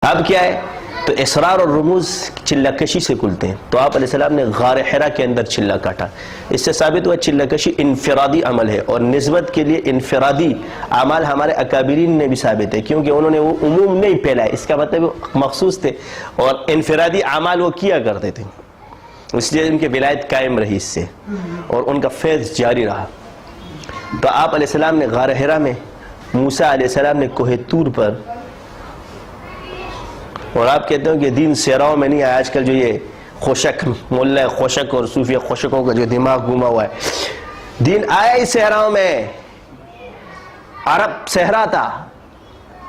اب کیا ہے؟ تو اسرار اور رموز چلہ کشی سے کھلتے ہیں. تو آپ علیہ السلام نے غار حرا کے اندر چلہ کاٹا. اس سے ثابت ہوا چلہ کشی انفرادی عمل ہے، اور نسبت کے لیے انفرادی اعمال ہمارے اکابرین نے بھی ثابت ہے، کیونکہ انہوں نے وہ عموم نہیں پھیلایا، اس کا مطلب مخصوص تھے اور انفرادی اعمال وہ کیا کرتے تھے، اس لیے ان کی ولایت قائم رہی اس سے اور ان کا فیض جاری رہا. تو آپ علیہ السلام نے غار حرا میں، موسیٰ علیہ السلام نے کوہ طور پر، اور آپ کہتے ہو کہ دین صحراؤں میں نہیں آیا. آج کل جو یہ خوشک ملا خوشک اور صوفیہ خوشکوں کا جو دماغ گھوما ہوا ہے، دین آیا ہی صحراؤں میں. عرب صحرا تھا،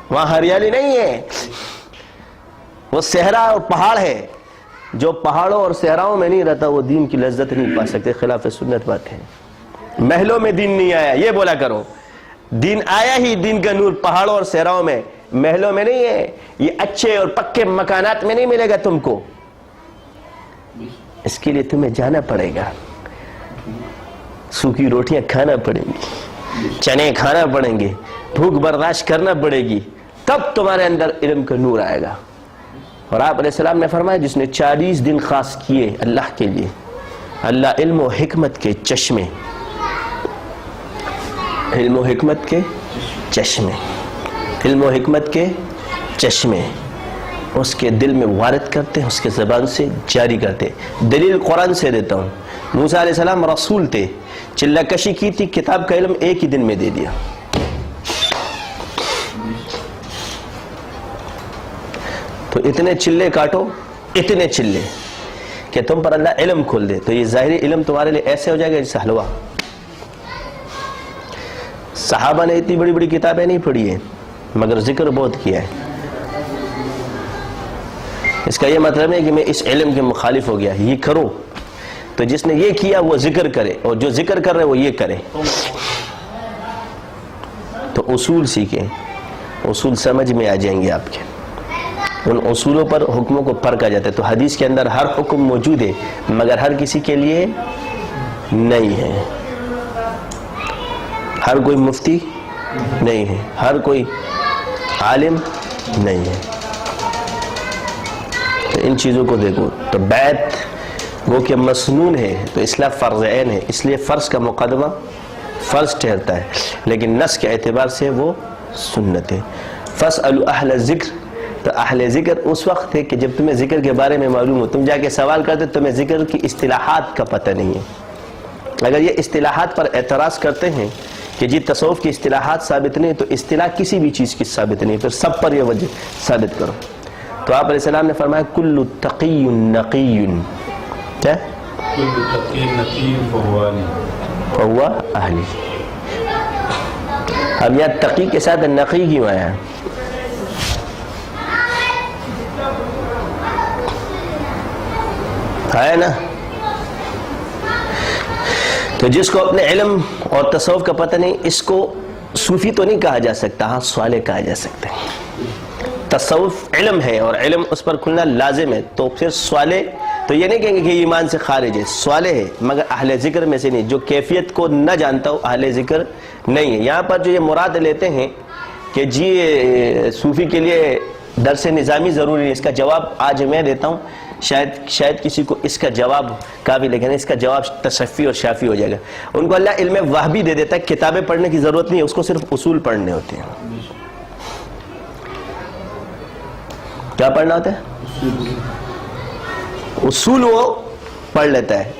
وہاں ہریالی نہیں ہے، وہ صحرا اور پہاڑ ہے. جو پہاڑوں اور صحراؤں میں نہیں رہتا وہ دین کی لذت نہیں پا سکتے. خلاف سنت بات ہے. محلوں میں دین نہیں آیا، یہ بولا کرو. دین آیا ہی، دین کا نور پہاڑوں اور صحراؤں میں، محلوں میں نہیں ہے. یہ اچھے اور پکے مکانات میں نہیں ملے گا تم کو. اس کے لیے تمہیں جانا پڑے گا، سوکھی روٹیاں کھانا پڑیں گی، چنے کھانا پڑیں گے، بھوک برداشت کرنا پڑے گی، تب تمہارے اندر علم کا نور آئے گا. اور آپ علیہ السلام نے فرمایا جس نے 40 دن خاص کیے اللہ کے لیے، اللہ علم و حکمت کے چشمے، علم و حکمت کے چشمے، علم و حکمت کے چشمے اس کے دل میں وارد کرتے ہیں، اس کے زبان سے جاری کرتے. دلیل قرآن سے دیتا ہوں. موسیٰ علیہ السلام رسول تھے، چلہ کشی کی تھی، کتاب کا علم ایک ہی دن میں دے دیا. تو اتنے چلے کاٹو، اتنے چلے کہ تم پر اللہ علم کھول دے. تو یہ ظاہری علم تمہارے لیے ایسے ہو جائے گا جیسے حلوہ. صحابہ نے اتنی بڑی بڑی کتابیں نہیں پڑھی ہیں مگر ذکر بہت کیا ہے. اس کا یہ مطلب ہے کہ میں اس علم کے مخالف ہو گیا، یہ کرو. تو جس نے یہ کیا وہ ذکر کرے، اور جو ذکر کر رہے وہ یہ کرے. تو اصول سیکھیں، اصول سمجھ میں آ جائیں گے آپ کے. ان اصولوں پر حکموں کو پرکھا جاتا ہے. تو حدیث کے اندر ہر حکم موجود ہے مگر ہر کسی کے لیے نہیں ہے. ہر کوئی مفتی نہیں ہے، ہر کوئی عالم نہیں ہے. تو ان چیزوں کو دیکھو. تو بیعت وہ کہ مسنون ہے، تو اصلاح فرض عین ہے، اس لیے فرض کا مقدمہ فرض ٹھہرتا ہے، لیکن نص کے اعتبار سے وہ سنت ہے. فاسألوا اہل الذکر. تو اہل ذکر اس وقت ہے کہ جب تمہیں ذکر کے بارے میں معلوم ہو. تم جا کے سوال کرتے تمہیں ذکر کی اصطلاحات کا پتہ نہیں ہے. اگر یہ اصطلاحات پر اعتراض کرتے ہیں کہ جی تصوف کی اصطلاحات ثابت نہیں، تو اصطلاح کسی بھی چیز کی ثابت نہیں، پھر سب پر یہ وجہ ثابت کرو. تو آپ علیہ السلام نے فرمایا کل تقی نقی، کیا؟ کل تقی نقی فہو اہلی. اب یہاں تقی کے ساتھ نقی کیوں آیا؟ ہے نا. تو جس کو اپنے علم اور تصوف کا پتہ نہیں، اس کو صوفی تو نہیں کہا جا سکتا، ہاں صالح کہا جا سکتا ہے. تصوف علم ہے اور علم اس پر کھلنا لازم ہے. تو پھر صالح تو یہ نہیں کہیں گے کہ ایمان سے خارج ہے، صالح ہے مگر اہل ذکر میں سے نہیں. جو کیفیت کو نہ جانتا ہو اہل ذکر نہیں ہے. یہاں پر جو یہ مراد لیتے ہیں کہ جی صوفی کے لیے درس نظامی ضروری ہے، اس کا جواب آج میں دیتا ہوں. شاید کسی کو اس کا جواب قابل، لیکن اس کا جواب تشفی اور شافی ہو جائے گا. ان کو اللہ علم وہبی دے دیتا ہے، کتابیں پڑھنے کی ضرورت نہیں ہے، اس کو صرف اصول پڑھنے ہوتے ہیں. کیا پڑھنا ہوتا ہے؟ اصول وہ پڑھ لیتا ہے.